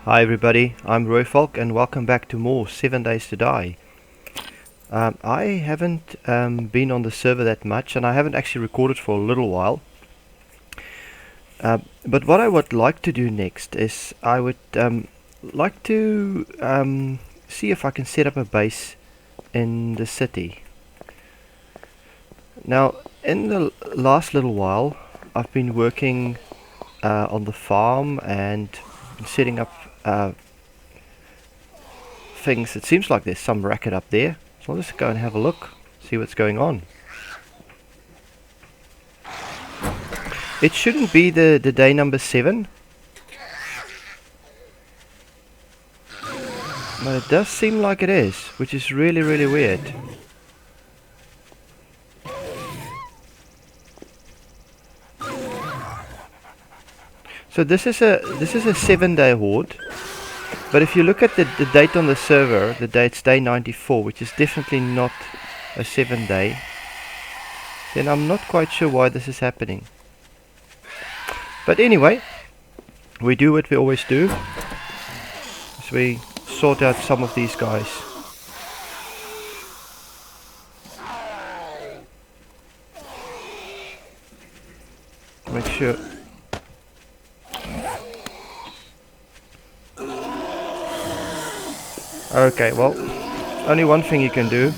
Hi everybody, I'm Royfolk and welcome back to more 7 Days to Die. I haven't been on the server that much and I haven't actually recorded for a little while. But what I would like to do next is I would like to see if I can set up a base in the city. Now, in the last little while I've been working on the farm and setting up things. It seems like there's some racket up there, so I'll just go and have a look, see what's going on. It shouldn't be the day number 7, but it does seem like it is, which is really weird. So this is a 7-day horde. But if you look at the date on the server, it's day 94, which is definitely not a 7-day, then I'm not quite sure why this is happening. But anyway, we do what we always do, is we sort out some of these guys. Make sure. Okay, well, only one thing you can do.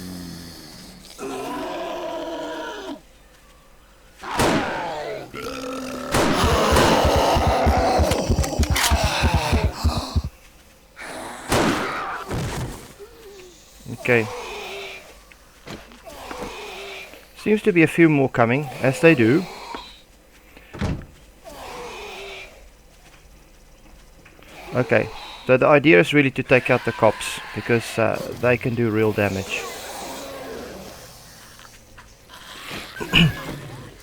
Okay. Seems to be a few more coming, as they do. Okay. So the idea is really to take out the cops, because they can do real damage.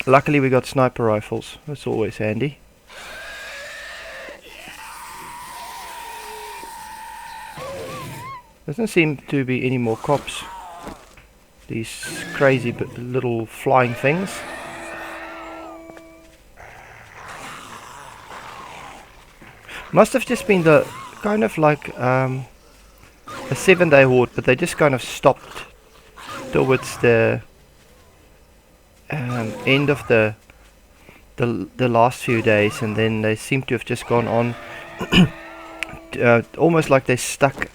Luckily we got sniper rifles, that's always handy. Doesn't seem to be any more cops. These crazy little flying things. Must have just been the kind of like a 7-day horde, but they just kind of stopped towards the end of the last few days, and then they seem to have just gone on almost like they stuck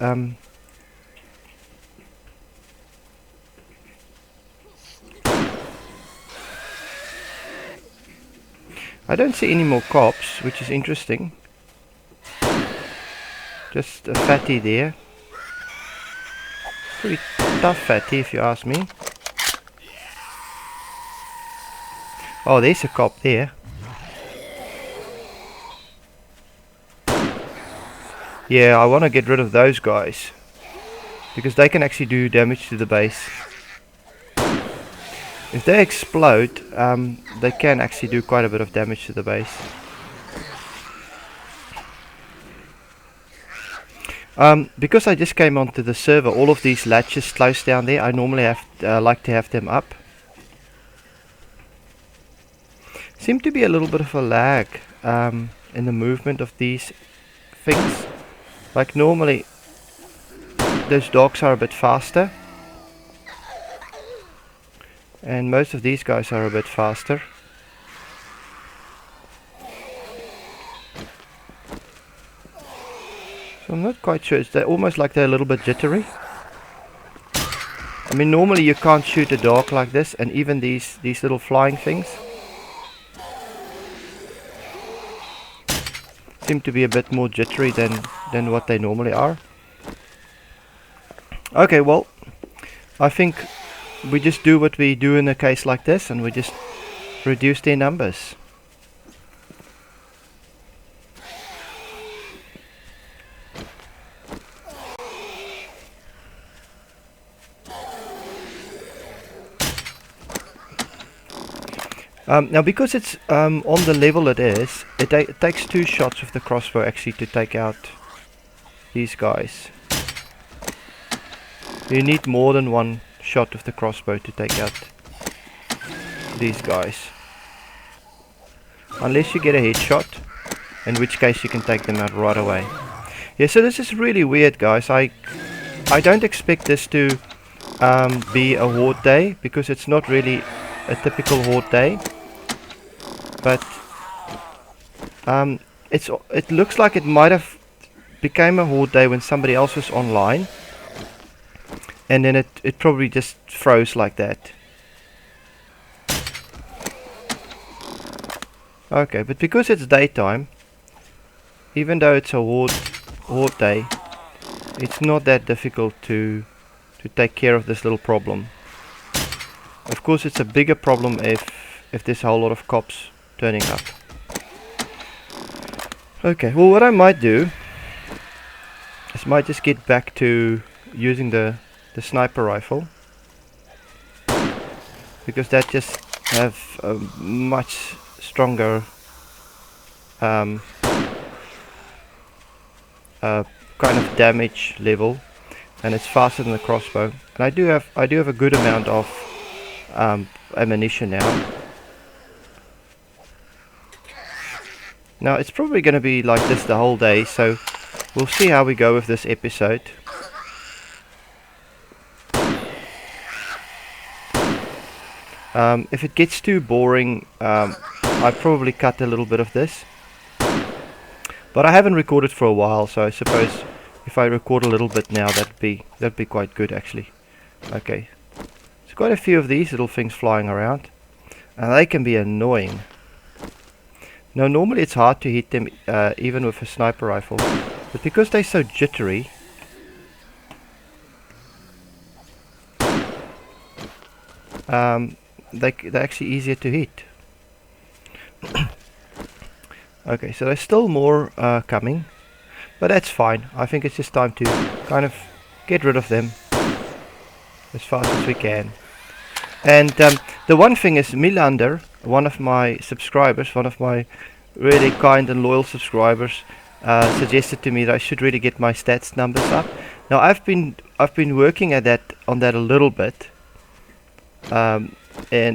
I don't see any more cops, which is interesting. Just a fatty there. Pretty tough fatty if you ask me. Oh, there's a cop there. Yeah, I want to get rid of those guys, because they can actually do damage to the base. If they explode, they can actually do quite a bit of damage to the base. Because I just came onto the server, all of these latches close down there. I normally like to have them up. Seem to be a little bit of a lag in the movement of these things. Like normally, those dogs are a bit faster, and most of these guys are a bit faster. So I'm not quite sure. It's almost like they're a little bit jittery. I mean, normally you can't shoot a dog like this, and even these little flying things seem to be a bit more jittery than what they normally are. Okay, well, I think we just do what we do in a case like this, and we just reduce their numbers. Now, because it's on the level it is, it takes 2 shots with the crossbow actually to take out these guys. You need more than 1 shot with the crossbow to take out these guys. Unless you get a headshot, in which case you can take them out right away. Yeah, so this is really weird, guys. I don't expect this to be a horde day, because it's not really a typical horde day. But it looks like it might have became a horde day when somebody else was online, and then it probably just froze like that. Okay, but because it's daytime, even though it's a horde day, it's not that difficult to take care of this little problem. Of course, it's a bigger problem if there's a whole lot of cops turning up. Okay, well, what I might do is might just get back to using the sniper rifle, because that just have a much stronger kind of damage level, and it's faster than the crossbow. And I do have a good amount of ammunition now. Now it's probably going to be like this the whole day, so we'll see how we go with this episode. If it gets too boring, I'll probably cut a little bit of this. But I haven't recorded for a while, so I suppose if I record a little bit now, that'd be quite good actually. Okay, there's quite a few of these little things flying around, and they can be annoying. Now normally it's hard to hit them even with a sniper rifle, but because they're so jittery, they're actually easier to hit. Okay, so there's still more coming, but that's fine. I think it's just time to kind of get rid of them as fast as we can. And the one thing is, Milander, one of my subscribers, one of my really kind and loyal subscribers, suggested to me that I should really get my stats numbers up. Now I've been working at on that a little bit, and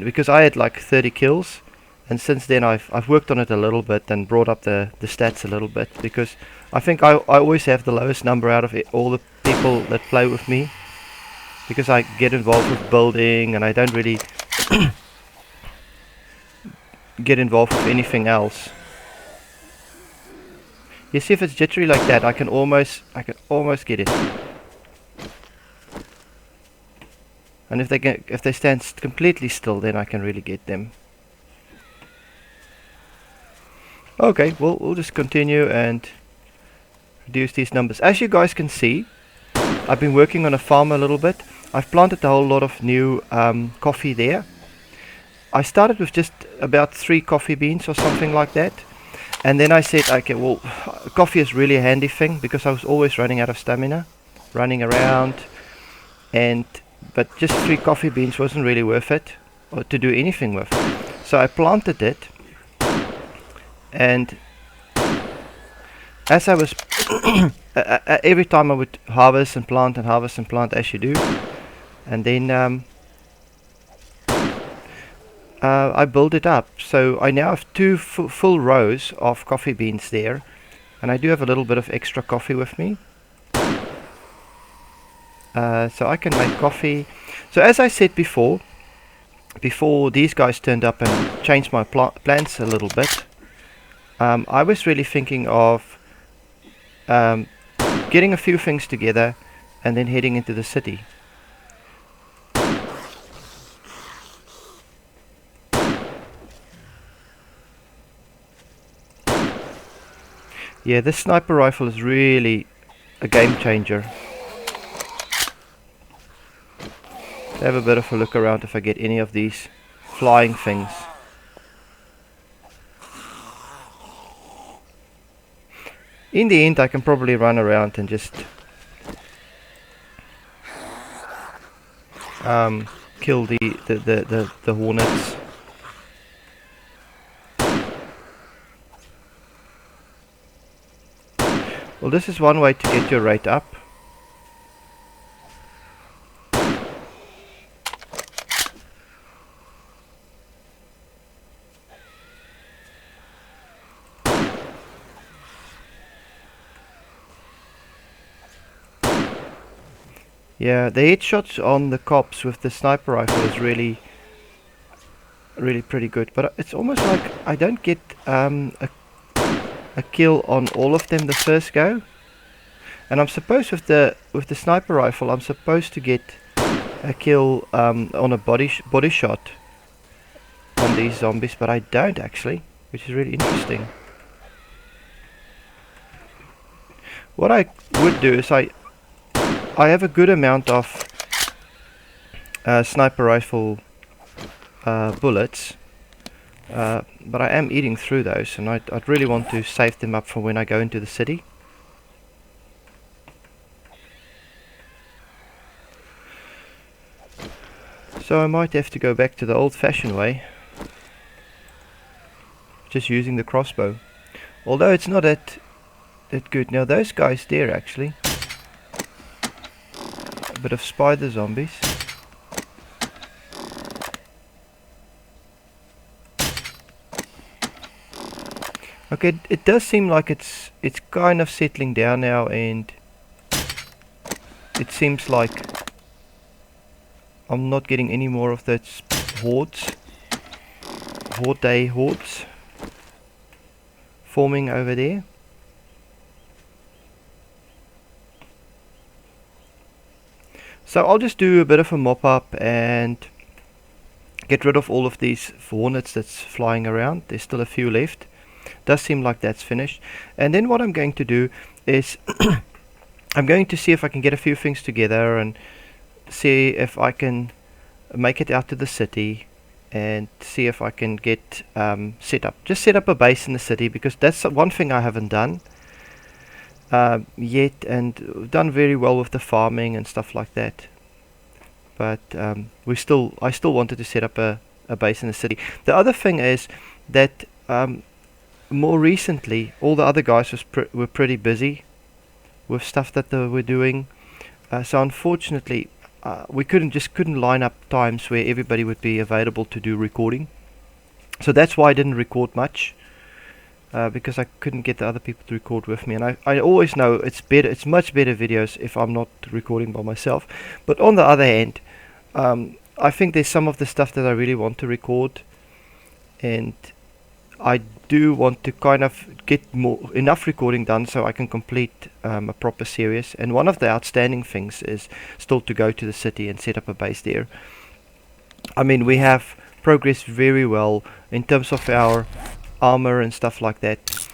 because I had like 30 kills, and since then I've worked on it a little bit and brought up the stats a little bit, because I think I always have the lowest number out of all the people that play with me, because I get involved with building and I don't really get involved with anything else. You see, if it's jittery like that, I can almost get it. And if they stand completely still, then I can really get them. Okay, well, we'll just continue and reduce these numbers. As you guys can see, I've been working on a farm a little bit. I've planted a whole lot of new coffee there. I started with just about 3 coffee beans or something like that. And then I said, okay, well, coffee is really a handy thing, because I was always running out of stamina, running around, but just 3 coffee beans wasn't really worth it, or to do anything with. So I planted it, and as I was every time I would harvest and plant as you do, and then I build it up. So I now have 2 full rows of coffee beans there, and I do have a little bit of extra coffee with me, so I can make coffee. So as I said before these guys turned up and changed my plans a little bit, I was really thinking of getting a few things together and then heading into the city. Yeah, this sniper rifle is really a game changer. Have a bit of a look around if I get any of these flying things. In the end, I can probably run around and just kill the hornets. Well, this is one way to get your rate up. Yeah, the headshots on the cops with the sniper rifle is really pretty good. But it's almost like I don't get a kill on all of them the first go. And I'm supposed with the sniper rifle, I'm supposed to get a kill on a body shot on these zombies, but I don't actually, which is really interesting. What I would do is I have a good amount of sniper rifle bullets, but I am eating through those, and I'd really want to save them up for when I go into the city. So I might have to go back to the old-fashioned way, just using the crossbow. Although it's not that good. Now those guys there actually, a bit of spider zombies. Okay, it does seem like it's kind of settling down now, and it seems like I'm not getting any more of those hordes forming over there. So I'll just do a bit of a mop up and get rid of all of these hornets that's flying around. There's still a few left. Does seem like that's finished. And then what I'm going to do is I'm going to see if I can get a few things together and see if I can make it out to the city and see if I can get set up a base in the city, because that's one thing I haven't done yet, and done very well with the farming and stuff like that. But I still wanted to set up a base in the city. The other thing is that more recently all the other guys were pretty busy with stuff that they were doing, so unfortunately we couldn't line up times where everybody would be available to do recording. So that's why I didn't record much, because I couldn't get the other people to record with me. And I always know it's much better videos if I'm not recording by myself. But on the other hand, I think there's some of the stuff that I really want to record, and I do want to kind of get enough recording done so I can complete a proper series. And one of the outstanding things is still to go to the city and set up a base there. I mean, we have progressed very well in terms of our armor and stuff like that.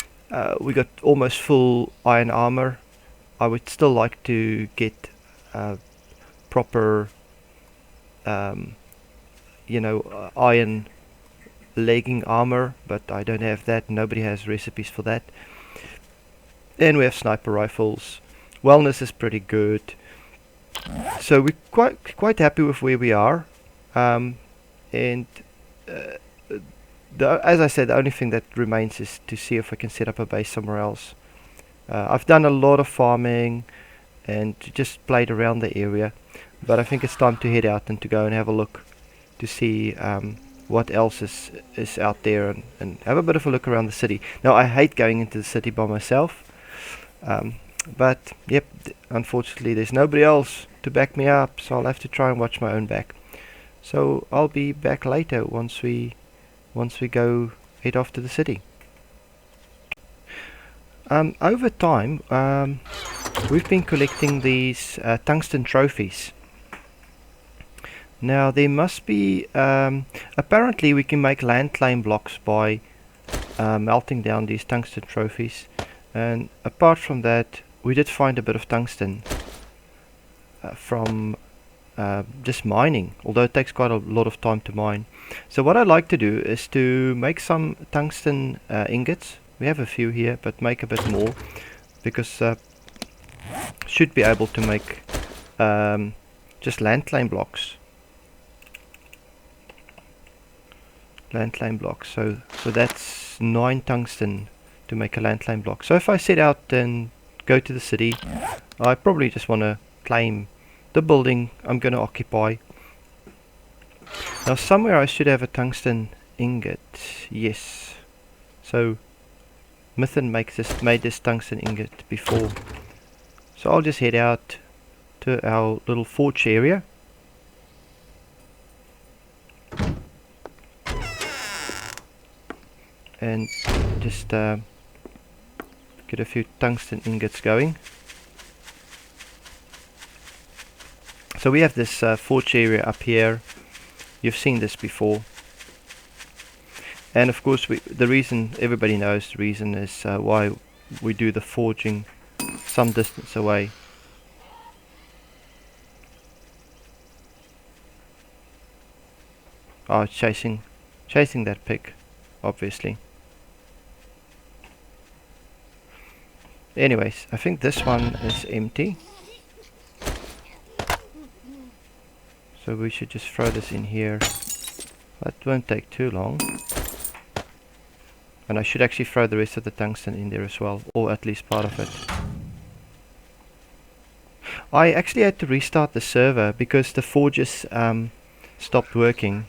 We got almost full iron armor. I would still like to get proper iron legging armor, but I don't have that. Nobody has recipes for that. And we have sniper rifles. Wellness is pretty good, so we're quite happy with where we are. And as I said, the only thing that remains is to see if I can set up a base somewhere else. I've done a lot of farming and just played around the area, but I think it's time to head out and to go and have a look to see what else is out there, and have a bit of a look around the city. Now, I hate going into the city by myself, but yep, unfortunately there's nobody else to back me up, so I'll have to try and watch my own back. So I'll be back later once we go head off to the city. Over time, we've been collecting these tungsten trophies. Now there must be, apparently we can make land claim blocks by melting down these tungsten trophies, and apart from that we did find a bit of tungsten from just mining, although it takes quite a lot of time to mine. So what I like to do is to make some tungsten ingots. We have a few here, but make a bit more, because should be able to make just land claim blocks. So that's 9 tungsten to make a land claim block. So if I set out and go to the city, I probably just want to claim the building I'm going to occupy. Now somewhere I should have a tungsten ingot. Yes. So Mythen made this tungsten ingot before. So I'll just head out to to our little forge area. And just get a few tungsten ingots going. So we have this forge area up here. You've seen this before. And of course the reason, everybody knows the reason is why we do the forging some distance away. Oh, it's chasing that pig, obviously. Anyways, I think this one is empty. So we should just throw this in here. That won't take too long. And I should actually throw the rest of the tungsten in there as well, or at least part of it. I actually had to restart the server because the forges stopped working.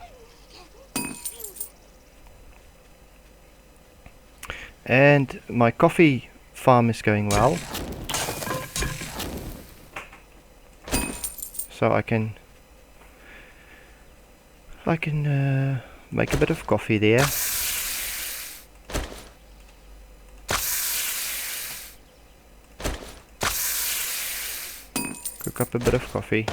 And my coffee farm is going well. So I can make a bit of coffee there. Cook up a bit of coffee.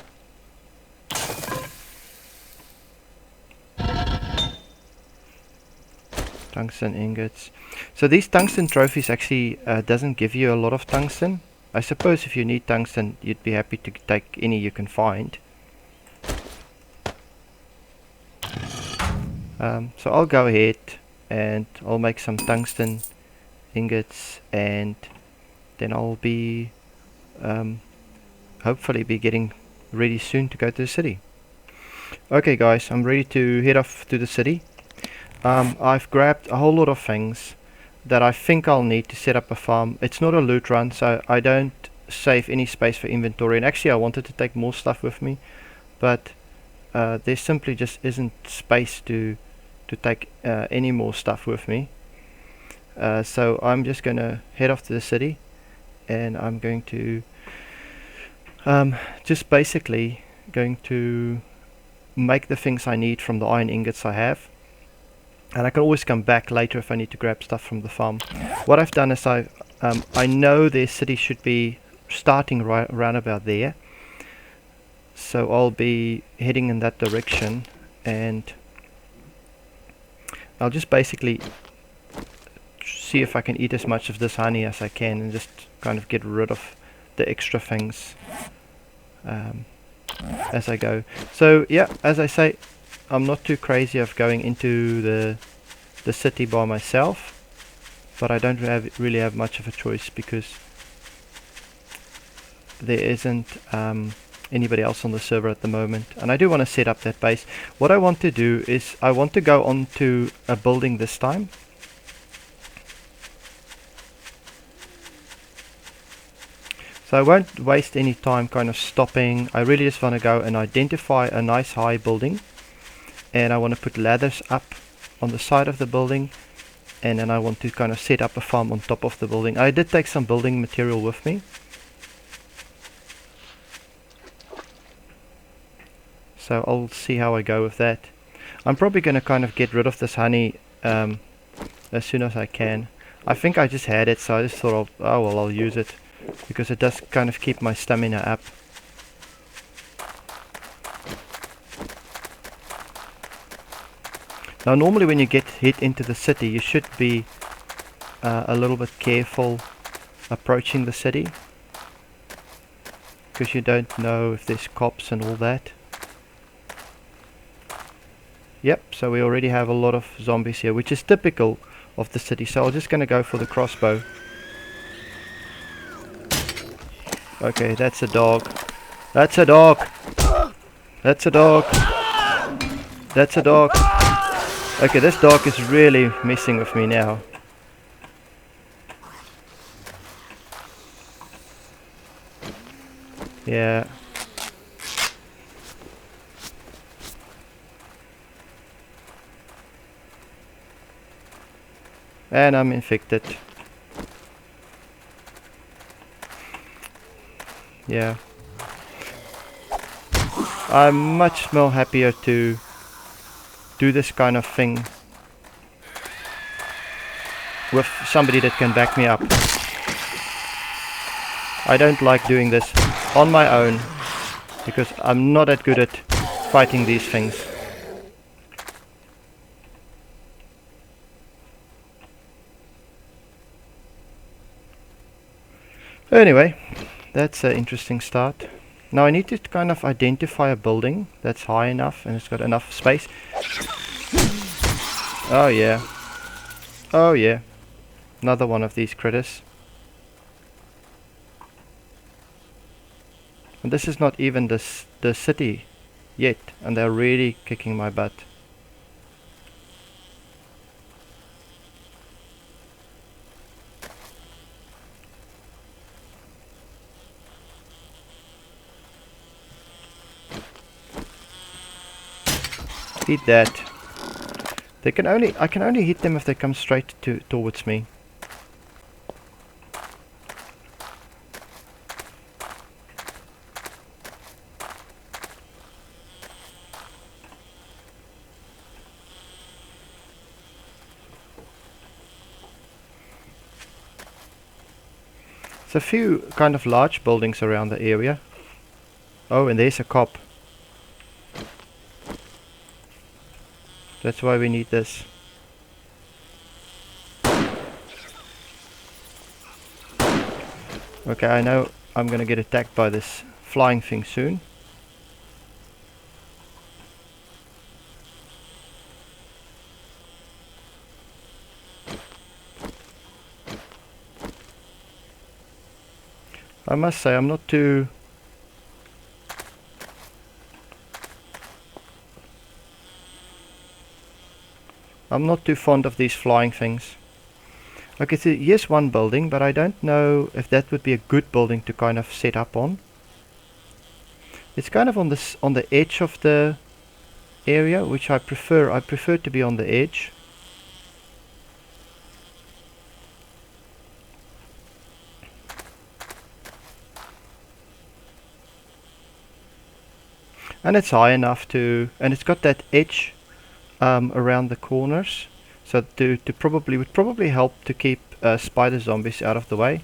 Tungsten ingots. So these tungsten trophies actually doesn't give you a lot of tungsten. I suppose if you need tungsten, you'd be happy to take any you can find. So I'll go ahead and I'll make some tungsten ingots, and then I'll be hopefully be getting ready soon to go to the city. Okay guys, I'm ready to head off to the city. I've grabbed a whole lot of things that I think I'll need to set up a farm. It's not a loot run, so I don't save any space for inventory, and actually I wanted to take more stuff with me, but there simply just isn't space to take any more stuff with me. So I'm just gonna head off to the city, and I'm going to just basically going to make the things I need from the iron ingots I have, and I can always come back later if I need to grab stuff from the farm. What I've done is I know their city should be starting right around about there, so I'll be heading in that direction, and I'll just basically see if I can eat as much of this honey as I can and just kind of get rid of the extra things as I go. So yeah, as I say, I'm not too crazy of going into the city by myself, but I don't really have much of a choice because there isn't anybody else on the server at the moment, and I do want to set up that base. What I want to do is I want to go onto a building this time. So I won't waste any time kind of stopping. I really just want to go and identify a nice high building, and I want to put ladders up on the side of the building, and then I want to kind of set up a farm on top of the building. I did take some building material with me, so I'll see how I go with that. I'm probably going to kind of get rid of this honey as soon as I can. I think I just had it, so I just thought, oh well, I'll use it because it does kind of keep my stamina up. Now normally when you hit into the city, you should be a little bit careful approaching the city, because you don't know if there's cops and all that. Yep, so we already have a lot of zombies here, which is typical of the city, so I'm just going to go for the crossbow. Okay, that's a dog. That's a dog. That's a dog. That's a dog. Okay, this dog is really messing with me now. Yeah. And I'm infected. Yeah. I'm much more happier to do this kind of thing with somebody that can back me up. I don't like doing this on my own because I'm not that good at fighting these things. Anyway, that's an interesting start. Now I need to kind of identify a building that's high enough and it's got enough space. Oh yeah. Oh yeah. Another one of these critters. And this is not even the city yet, and they're really kicking my butt. Eat that. I can only hit them if they come straight towards me. There's a few kind of large buildings around the area. Oh, and there's a cop. That's why we need this. Okay, I know I'm gonna get attacked by this flying thing soon. I must say I'm not too fond of these flying things. Okay, so here's one building, but I don't know if that would be a good building to kind of set up on. It's kind of on the edge of the area, which I prefer. I prefer to be on the edge. And it's high enough to, and it's got that edge around the corners, so would probably help to keep spider zombies out of the way.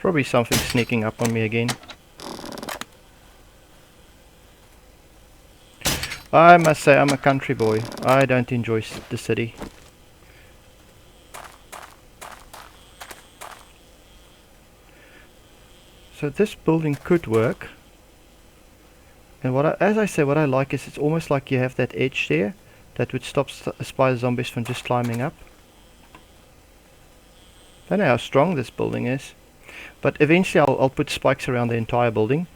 Probably something sneaking up on me again. I must say I'm a country boy. I don't enjoy the city. So this building could work. And as I say, what I like is it's almost like you have that edge there that would stop spider zombies from just climbing up. Don't know how strong this building is. But eventually I'll put spikes around the entire building.